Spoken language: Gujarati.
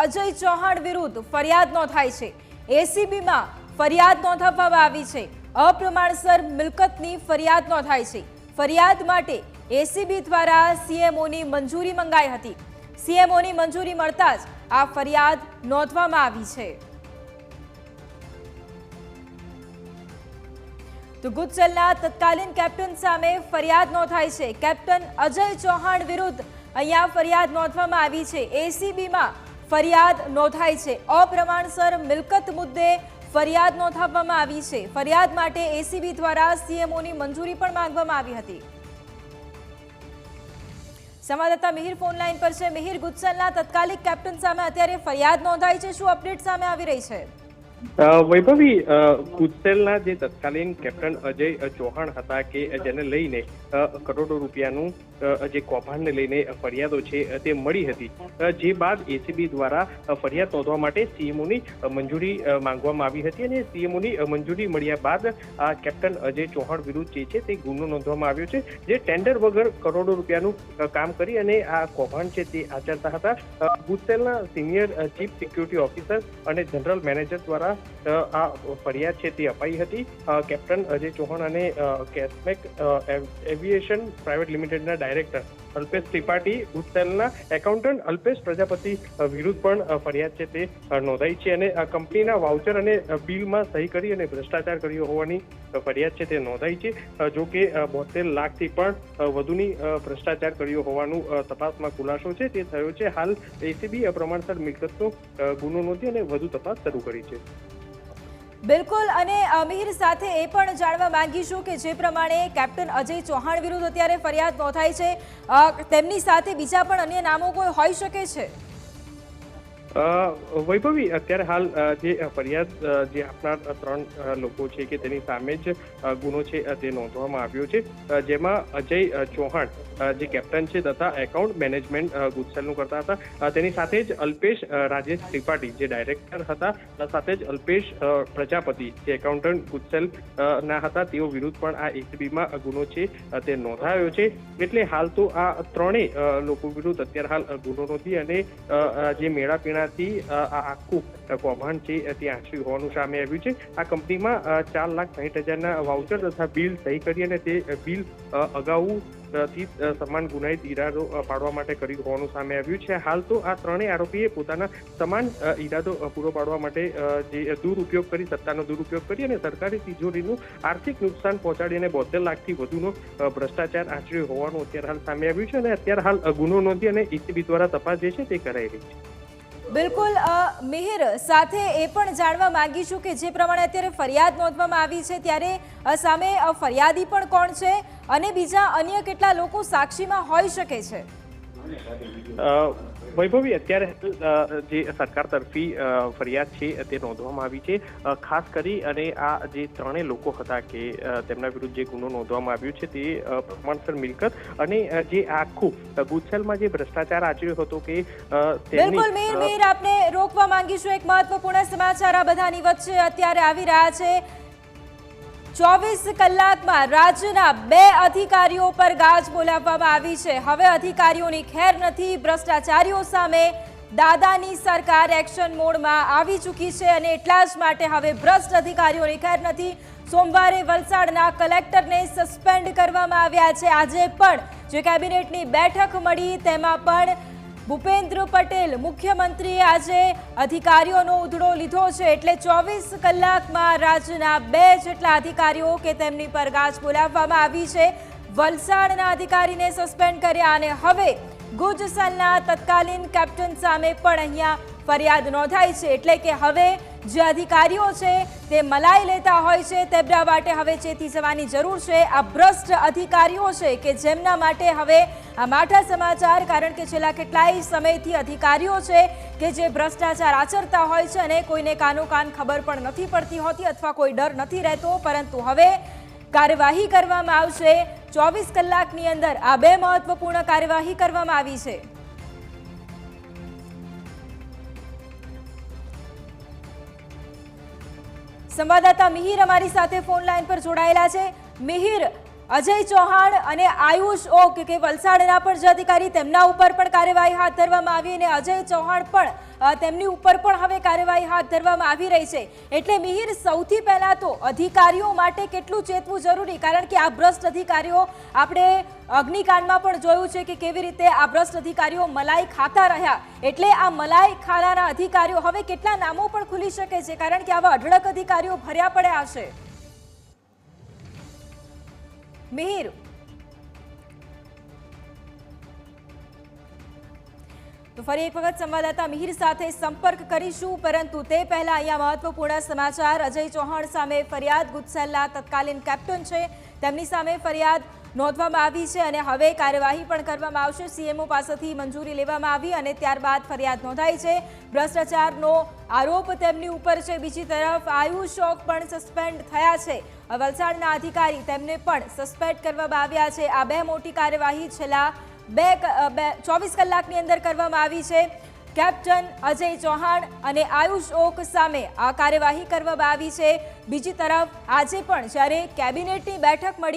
અજય ચૌહાણ વિરુદ્ધ ફરિયાદ નોંધાઈ છે। એસીબીમાં ફરિયાદ નોંધાવવામાં આવી છે। અપ્રમાણસર મિલકતની ફરિયાદ નોંધાઈ છે। ફરિયાદ માટે એસીબી દ્વારા સીએમઓની મંજૂરી મંગાઈ હતી। સીએમઓની મંજૂરી મળતા જ આ ફરિયાદ નોંધવામાં આવી છે। તો ગુજસેલના તત્કાલીન કેપ્ટન સામે ફરિયાદ નોંધાઈ છે। કેપ્ટન અજય ચૌહાણ વિરુદ્ધ અહીંયા ફરિયાદ નોંધવામાં આવી છે। એસીબીમાં ફરિયાદ નોંધાઈ છે। અપ્રમાણસર મિલકત મુદ્દે ફરિયાદ નોંધાવવામાં આવી છે। ફરિયાદ માટે એસીબી દ્વારા સીએમઓની મંજૂરી પણ માંગવામાં આવી હતી। સંવાદદાતા મિહિર ફોન લાઈન પર છે। મિહિર, ગુજસેલના તત્કાલિક કેપ્ટન સામે અત્યારે ફરિયાદ નોંધાઈ છે, શું અપડેટ સામે આવી રહી છે? વૈભવી, ગુજસેલના જે તત્કાલીન કેપ્ટન અજય ચૌહાણ હતા કે જેને લઈને કરોડો રૂપિયાનું જે કૌભાંડને લઈને ફરિયાદો છે તે મળી હતી, જે બાદ એસીબી દ્વારા ફરિયાદ નોંધવા માટે સીએમઓની મંજૂરી માંગવામાં આવી હતી અને સીએમઓની મંજૂરી મળ્યા બાદ આ કેપ્ટન અજય ચૌહાણ વિરુદ્ધ જે છે તે ગુનો નોંધવામાં આવ્યો છે, જે ટેન્ડર વગર કરોડો રૂપિયાનું કામ કરી અને આ કૌભાંડ છે તે આચરતા હતા। ગુજસેલના સિનિયર ચીફ સિક્યુરિટી ઓફિસર અને જનરલ મેનેજર દ્વારા આ ફરિયાદ છે તે અપાઈ હતી। કેપ્ટન અજય ચૌહાણ અને કેસ્મેક એવિએશન પ્રાઇવેટ લિમિટેડના ડાયરેક્ટર અલ્પેશ ત્રિપાઠી, ગુજસેલના એકાઉન્ટન્ટ અલ્પેશ પ્રજાપતિ વિરુદ્ધ પણ ફરિયાદ છે તે નોંધાઈ છે અને કંપનીના વાઉચર અને બિલમાં સહી કરી અને ભ્રષ્ટાચાર કર્યો હોવાની ફરિયાદ છે તે નોંધાઈ છે। જો કે 72 લાખથી પણ વધુની ભ્રષ્ટાચાર કર્યો હોવાનું તપાસમાં ખુલાસો છે તે થયો છે। હાલ એસીબી અપ્રમાણસર મિલકતનો ગુનો નોંધી અને વધુ તપાસ શરૂ કરી છે। બિલકુલ, અને મિહિર સાથે એ પણ જાણવા માંગીશું કે જે પ્રમાણે કેપ્ટન અજય ચૌહાણ વિરુદ્ધ અત્યારે ફરિયાદ નોંધાઈ છે, તેમની સાથે બીજા પણ અન્ય નામો કોઈ હોઈ શકે છે? વૈભવી, અત્યારે હાલ જે ફરિયાદ જે આપનાર 3 લોકો છે કે તેની સામે જ ગુનો છે તે નોંધવામાં આવ્યો છે, જેમાં અજય ચૌહાણ જે કેપ્ટન છે તથા એકાઉન્ટ મેનેજમેન્ટ ગુજસેલનું કરતા હતા, તેની સાથે જ અલ્પેશ રાજેશ ત્રિપાઠી જે ડાયરેક્ટર હતા, સાથે જ અલ્પેશ પ્રજાપતિ જે એકાઉન્ટન્ટ ગુજસેલ ના હતા, તેઓ વિરુદ્ધ પણ આ એસીબીમાં ગુનો છે તે નોંધાયો છે। એટલે હાલ તો આ 3 લોકો વિરુદ્ધ અત્યારે હાલ ગુનો નોંધી અને જે મેળાપીણા આ આખું કૌભાંડ છે તે આચર્યું હોવાનું સામે આવ્યું છે। આ કંપનીમાં 4,60,000ના વાઉચર તથા બિલ સહી કરી અને તે બિલ અગાઉ થી સમાન ગુનાહિત ઈરાદો પાડવા માટે કર્યું હોવાનું સામે આવ્યું છે। હાલ તો આ 3 આરોપીએ પોતાના સમાન ઈરાદો પૂરો પાડવા માટે જે દુરુપયોગ કરી, સત્તાનો દુરુપયોગ કરી અને સરકારી તિજોરીનું આર્થિક નુકસાન પહોંચાડી અને 72 લાખથી વધુનો ભ્રષ્ટાચાર આચર્યો હોવાનું અત્યારે હાલ સામે આવ્યું છે અને અત્યારે હાલ ગુનો નોંધી અને એસીબી દ્વારા તપાસ જે છે તે કરાઈ રહી છે। બિલકુલ, મિહિર, સાથે એ પણ જાણવા માંગીશું કે જે પ્રમાણે અત્યારે ફરિયાદ નોંધવામાં આવી છે ત્યારે સામે ફરિયાદી પણ કોણ છે અને બીજા અન્ય કેટલા લોકો સાક્ષીમાં હોઈ શકે છે? વૈભવી, અત્યારે જે સરકાર તરફી ફરિયાદ છે તે નોંધવામાં આવી છે, ખાસ કરી અને આ જે 3 લોકો હતા કે તેમના વિરુદ્ધ જે ગુનો નોંધવામાં આવ્યો છે તે પ્રમાણસર મિલકત અને જે આખું ગુજસેલમાં જે ભ્રષ્ટાચાર આચર્યો હતો કે બિલકુલ મિહિર, આપને રોકવા માંગીશું। એક મહત્વપૂર્ણ સમાચાર આ બધાની વચ્ચે અત્યારે આવી રહ્યા છે। 24 કલાકમાં રાજ્યના 2 અધિકારીઓ પર ગાજ બોલાવવામાં આવી છે। હવે અધિકારીઓની ખેર નથી। ભ્રષ્ટાચારીઓ સામે દાદાની સરકાર એક્શન મોડમાં આવી ચૂકી છે અને એટલા જ માટે હવે ભ્રષ્ટ અધિકારીઓની ખેર નથી। સોમવારે વલસાડના કલેક્ટરને સસ્પેન્ડ કરવામાં આવ્યા છે। આજે પણ જે કેબિનેટની બેઠક મળી તેમાં પણ ભૂપેન્દ્ર પટેલ મુખ્યમંત્રીએ આજે અધિકારીઓનો ઉધડો લીધો છે। એટલે 24 કલાકમાં રાજ્યના 2 જેટલા અધિકારીઓ કે તેમની પર ગાજ બોલાવવામાં આવી છે। વલસાડના અધિકારીને સસ્પેન્ડ કર્યા અને હવે ગુજસેલના તત્કાલીન કેપ્ટન સામે પણ અહીંયા ફરિયાદ નોંધાઈ છે। એટલે કે હવે જે અધિકારીઓ છે તે મલાઈ લેતા હોય છે તેમના માટે હવે ચેતી જવાની જરૂર છે। આ ભ્રષ્ટ અધિકારીઓ છે કે જેમના માટે હવે આ માઠા સમાચાર, કારણ કે છેલ્લા કેટલાય સમયથી અધિકારીઓ છે કે જે ભ્રષ્ટાચાર આચરતા હોય છે અને કોઈને કાનો કાન ખબર પણ નથી પડતી હોતી અથવા કોઈ ડર નથી રહેતો, પરંતુ હવે કાર્યવાહી કરવામાં આવશે। 24 કલાકની અંદર આ 2 મહત્વપૂર્ણ કાર્યવાહી કરવામાં આવી છે। સંવાદદાતા મિહિર અમારી સાથે ફોન લાઈન પર જોડાયેલા છે। મિહિર, અજય ચૌહાણ અને આયુષ ઓક કે વલસાડના પણ જે અધિકારી તેમના ઉપર પણ કાર્યવાહી હાથ ધરવામાં આવી અને અજય ચૌહાણ પણ તેમની ઉપર પણ હવે કાર્યવાહી હાથ ધરવામાં આવી રહી છે। એટલે મિહિર, સૌથી પહેલા તો અધિકારીઓ માટે કેટલું ચેતવું જરૂરી, કારણ કે આ ભ્રષ્ટ અધિકારીઓ આપણે અગ્નિકાંડમાં પણ જોયું છે કે કેવી રીતે આ ભ્રષ્ટ અધિકારીઓ મલાઈ ખાતા રહ્યા। એટલે આ મલાઈ ખાનારા અધિકારીઓ હવે કેટલા નામો પણ ખુલી શકે છે, કારણ કે આવા અઢળક અધિકારીઓ ભર્યા પડ્યા છે। મિહિર, તો ફરી એક વખત સંવાદદાતા મિહિર સાથે સંપર્ક કરીશું, પરંતુ તે પહેલા અહીંયા મહત્વપૂર્ણ સમાચાર। અજય ચૌહાણ સામે ફરિયાદ, ગુજસેલના તત્કાલીન કેપ્ટન છે, તેમની સામે ફરિયાદ નોંધવામાં આવી છે અને હવે કાર્યવાહી પણ કરવામાં આવશે। સીએમઓ પાસેથી મંજૂરી લેવામાં આવી અને ત્યારબાદ ફરિયાદ નોંધાઈ છે। ભ્રષ્ટાચારનો આરોપ તેમની ઉપર છે। બીજી તરફ આયુષ શોક પણ સસ્પેન્ડ થયા છે। વલસાડના અધિકારી, તેમને પણ સસ્પેન્ડ કરવામાં આવ્યા છે। આ બે મોટી કાર્યવાહી છેલ્લા 24 કલાકની અંદર કરવામાં આવી છે। કેપ્ટન અજય ચૌહાણ અને આયુષ ઓક સામે આ કાર્યવાહી કરવામાં આવી છે। બીજી તરફ આજે પણ જ્યારે કેબિનેટની બેઠક મળી